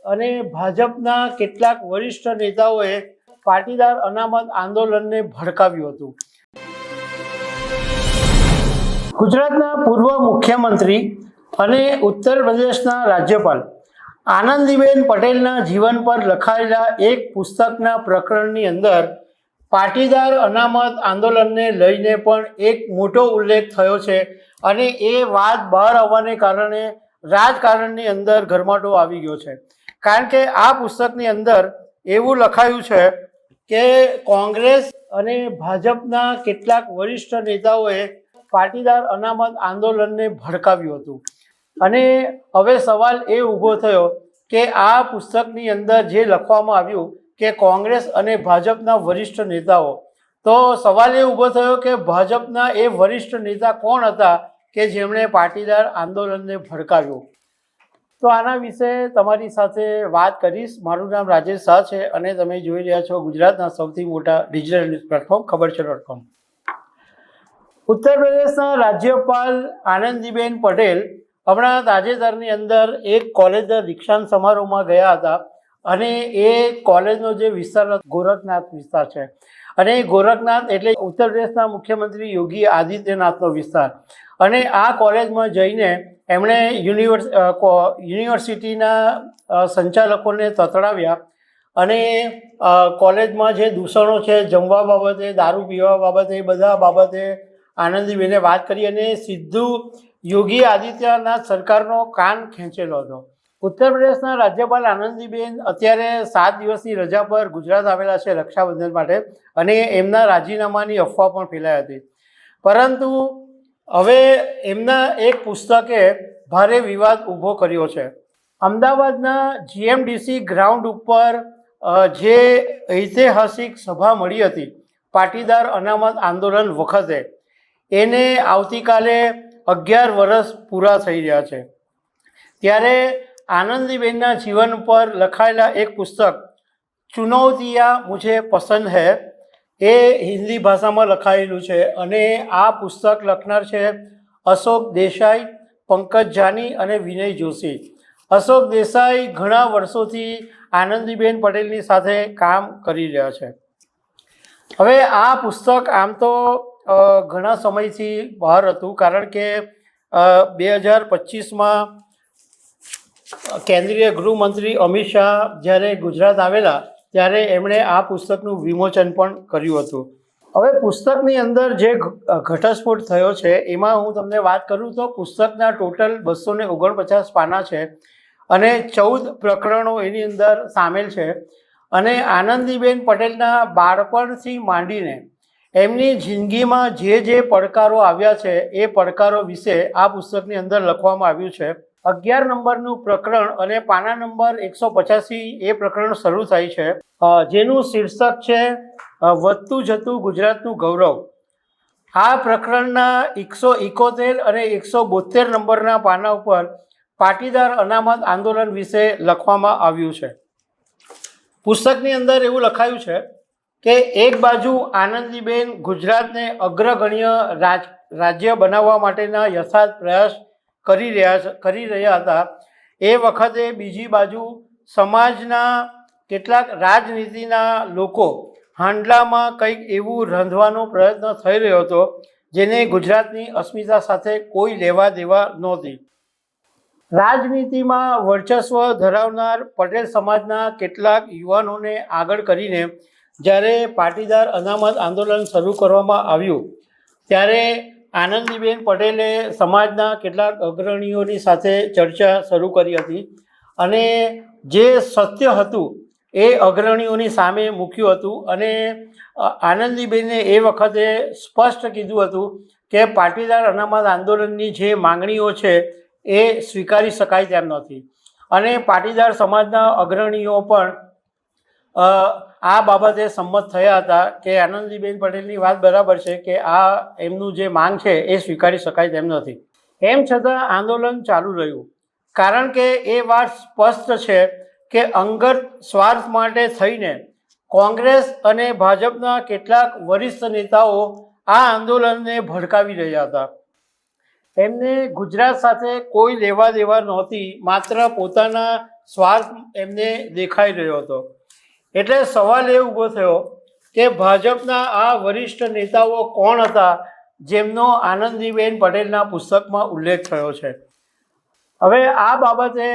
અને ભાજપના કેટલાક વરિષ્ઠ નેતાઓએ પાટીદાર અનામત આંદોલનને ભડકાવ્યું હતું। ગુજરાતના પૂર્વ મુખ્યમંત્રી અને ઉત્તર પ્રદેશના રાજ્યપાલ આનંદીબેન પટેલના જીવન પર લખાયેલા એક પુસ્તકના પ્રકરણની અંદર પાટીદાર અનામત આંદોલનને લઈને પણ એક મોટો ઉલ્લેખ થયો છે અને એ વાત બહાર આવવાને કારણે રાજકારણની અંદર ગરમાટો આવી ગયો છે। કારણ કે આ પુસ્તકની અંદર એવું લખાયું છે કે કોંગ્રેસ અને ભાજપના કેટલાક વરિષ્ઠ નેતાઓએ પાટીદાર અનામત આંદોલનને ભડકાવ્યું હતું અને હવે સવાલ એ ઊભો થયો કે આ પુસ્તકની અંદર જે લખવામાં આવ્યું કે કોંગ્રેસ અને ભાજપના વરિષ્ઠ નેતાઓ, તો સવાલ એ ઊભો થયો કે ભાજપના એ વરિષ્ઠ નેતા કોણ હતા કે જેમણે પાટીદાર આંદોલનને ભડકાવ્યું। તો આના વિશે તમારી સાથે વાત કરીશ। મારું નામ રાજેશ શાહ છે અને તમે જોઈ રહ્યા છો ગુજરાતના સૌથી મોટા ડિજિટલ ન્યૂઝ પ્લેટફોર્મ ખબરછે.com। ઉત્તર પ્રદેશના રાજ્યપાલ આનંદીબેન પટેલ હમણાં તાજેતરની અંદર એક કોલેજના દીક્ષાંત સમારોહમાં ગયા હતા અને એ કોલેજનો જે વિસ્તાર ગોરખનાથ વિસ્તાર છે અને ગોરખનાથ એટલે ઉત્તર પ્રદેશના મુખ્યમંત્રી યોગી આદિત્યનાથનો વિસ્તાર અને આ કોલેજમાં જઈને એમણે યુનિવર્સિટીના સંચાલકોને તતડાવ્યા અને કોલેજમાં જે દૂષણો છે જમવા બાબતે, દારૂ પીવા બાબતે, એ બધા બાબતે આનંદીબેને વાત કરી અને સીધું યોગી આદિત્યનાથ સરકારનો કાન ખેંચેલો હતો। ઉત્તર પ્રદેશના રાજ્યપાલ આનંદીબેન અત્યારે 7 દિવસની રજા પર ગુજરાત આવેલા છે રક્ષાબંધન માટે અને એમના રાજીનામાની અફવા પણ ફેલાઈ હતી, પરંતુ હવે એમના એક પુસ્તકે ભારે વિવાદ ઊભો કર્યો છે। અમદાવાદના જીએમડીસી ગ્રાઉન્ડ ઉપર જે ઐતિહાસિક સભા મળી હતી પાટીદાર અનામત આંદોલન વખતે, એને આવતીકાલે 11 વર્ષ પૂરા થઈ રહ્યા છે। ત્યારે આનંદીબેનના જીવન પર લખાયેલા એક પુસ્તક ચુનૌતિયા મુझे પસંદ હૈ એ હિન્દી ભાષામાં લખાયેલું છે અને આ પુસ્તક લખનાર છે અશોક દેસાઈ, પંકજ જાની અને વિનય જોશી। અશોક દેસાઈ ઘણા વર્ષોથી આનંદીબેન પટેલની સાથે કામ કરી રહ્યા છે। હવે આ પુસ્તક આમ તો ઘણા સમયથી બહાર હતું, કારણ કે 2025માં કેન્દ્રીય ગૃહમંત્રી અમિત શાહ જ્યારે ગુજરાત આવેલા ત્યારે એમણે આ પુસ્તકનું વિમોચન પણ કર્યું હતું। હવે પુસ્તકની અંદર જે ઘટસ્ફોટ થયો છે એમાં હું તમને વાત કરું તો પુસ્તકના ટોટલ 249 પાના છે અને 14 પ્રકરણો એની અંદર સામેલ છે અને આનંદીબેન પટેલના બાળપણથી માંડીને એમની જિંદગીમાં જે પડકારો આવ્યા છે એ પડકારો વિશે આ પુસ્તકની અંદર લખવામાં આવ્યું છે। 11 નંબરનું પ્રકરણ અને પાના નંબર 185 એ પ્રકરણ શરૂ થાય છે, જેનું શીર્ષક છે વધતું જતું ગુજરાતનું ગૌરવ। આ પ્રકરણના 171 અને 172 નંબરના પાના ઉપર પાટીદાર અનામત આંદોલન વિશે લખવામાં આવ્યું છે। પુસ્તકની અંદર એવું લખાયું છે કે એક બાજુ આનંદીબેન ગુજરાતને અગ્રગણ્ય રાજ્ય બનાવવા માટેના યથાર્થ પ્રયાસ કરી રહ્યા હતા, એ વખતે બીજી બાજુ સમાજના કેટલાક રાજનીતિના લોકો હાંડલામાં કંઈક એવું રાંધવાનો પ્રયત્ન થઈ રહ્યો હતો જેને ગુજરાતની અસ્મિતા સાથે કોઈ લેવા દેવા નહોતી। રાજનીતિમાં વર્ચસ્વ ધરાવનાર પટેલ સમાજના કેટલાક યુવાનોને આગળ કરીને જ્યારે પાટીદાર અનામત આંદોલન શરૂ કરવામાં આવ્યું ત્યારે આનંદીબેન પટેલે સમાજના કેટલાક અગ્રણીઓની સાથે ચર્ચા શરૂ કરી હતી અને જે સત્ય હતું એ અગ્રણીઓની સામે મૂક્યું હતું અને આનંદીબેને એ વખતે સ્પષ્ટ કીધું હતું કે પાટીદાર અનામત આંદોલનની જે માંગણીઓ છે એ સ્વીકારી શકાય તેમ નથી અને પાટીદાર સમાજના અગ્રણીઓ પણ આ બાબતે સંમત થયા હતા કે આનંદીબેન પટેલની વાત બરાબર છે કે આ એમનું જે માંગ છે એ સ્વીકારી શકાય તેમ નથી। એમ છતાં આંદોલન ચાલુ રહ્યું, કારણ કે એ વાત સ્પષ્ટ છે કે અંગત સ્વાર્થ માટે થઈને કોંગ્રેસ અને ભાજપના કેટલાક વરિષ્ઠ નેતાઓ આ આંદોલનને ભડકાવી રહ્યા હતા। એમને ગુજરાત સાથે કોઈ લેવા દેવા નહોતી, માત્ર પોતાના સ્વાર્થ એમને દેખાઈ રહ્યો હતો. એટલે સવાલ એ ઊભો થયો કે ભાજપના આ વરિષ્ઠ નેતાઓ કોણ હતા જેમનો આનંદીબેન પટેલના પુસ્તકમાં ઉલ્લેખ થયો છે. હવે આ બાબતે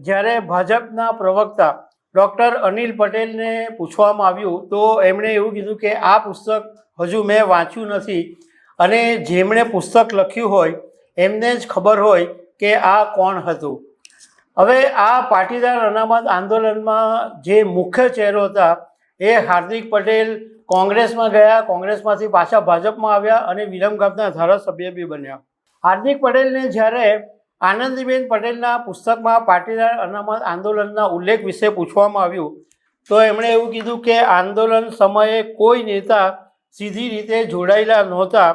જ્યારે ભાજપના પ્રવક્તા ડૉક્ટર અનિલ પટેલને પૂછવામાં આવ્યું તો એમણે એવું કીધું કે આ પુસ્તક હજુ મેં વાંચ્યું નથી અને જેમણે પુસ્તક લખ્યું હોય એમને જ ખબર હોય કે આ કોણ હતું. હવે આ પાટીદાર અનામત આંદોલનમાં જે મુખ્ય ચહેરો હતા એ હાર્દિક પટેલ કોંગ્રેસમાં ગયા, કોંગ્રેસમાંથી પાછા ભાજપમાં આવ્યા અને વિરમગામના ધારાસભ્ય બી બન્યા. હાર્દિક પટેલને જ્યારે આનંદીબેન પટેલના પુસ્તકમાં પાટીદાર અનામત આંદોલનના ઉલ્લેખ વિશે પૂછવામાં આવ્યું તો એમણે એવું કીધું કે આંદોલન સમયે કોઈ નેતા સીધી રીતે જોડાયેલા નહોતા.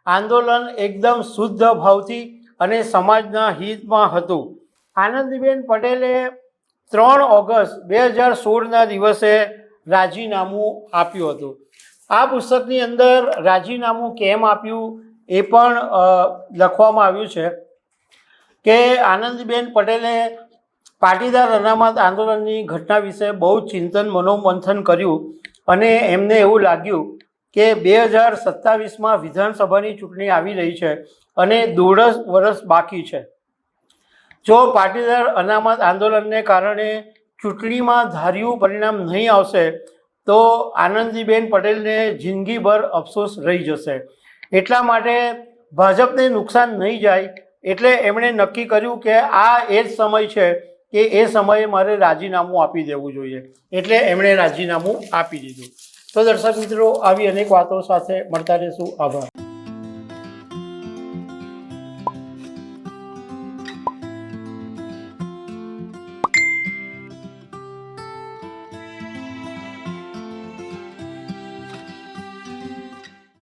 આંદોલન એકદમ શુદ્ધ ભાવથી અને સમાજના હિતમાં હતું. આનંદીબેન પટેલે 3 ઓગસ્ટ 2016ના દિવસે રાજીનામું આપ્યું હતું. આ પુસ્તકની અંદર રાજીનામું કેમ આપ્યું એ પણ લખવામાં આવ્યું છે કે આનંદીબેન પટેલે પાટીદાર અનામત આંદોલનની ઘટના વિશે બહુ ચિંતન મનોમંથન કર્યું અને એમને એવું લાગ્યું કે 2027માં વિધાનસભાની ચૂંટણી આવી રહી છે અને 1.5 વર્ષ બાકી છે. જો પાટીદાર અનામત આંદોલનને કારણે ચૂંટણીમાં ધાર્યું પરિણામ નહીં આવશે તો આનંદીબેન પટેલને જિંદગીભર અફસોસ રહી જશે. એટલા માટે ભાજપને નુકસાન નહીં જાય એટલે એમણે નક્કી કર્યું કે આ એ જ સમય છે કે એ સમયે મારે રાજીનામું આપી દેવું જોઈએ. એટલે એમણે રાજીનામું આપી દીધું. તો દર્શક મિત્રો, આવી અનેક વાતો સાથે મળતા રહીશું. આભાર.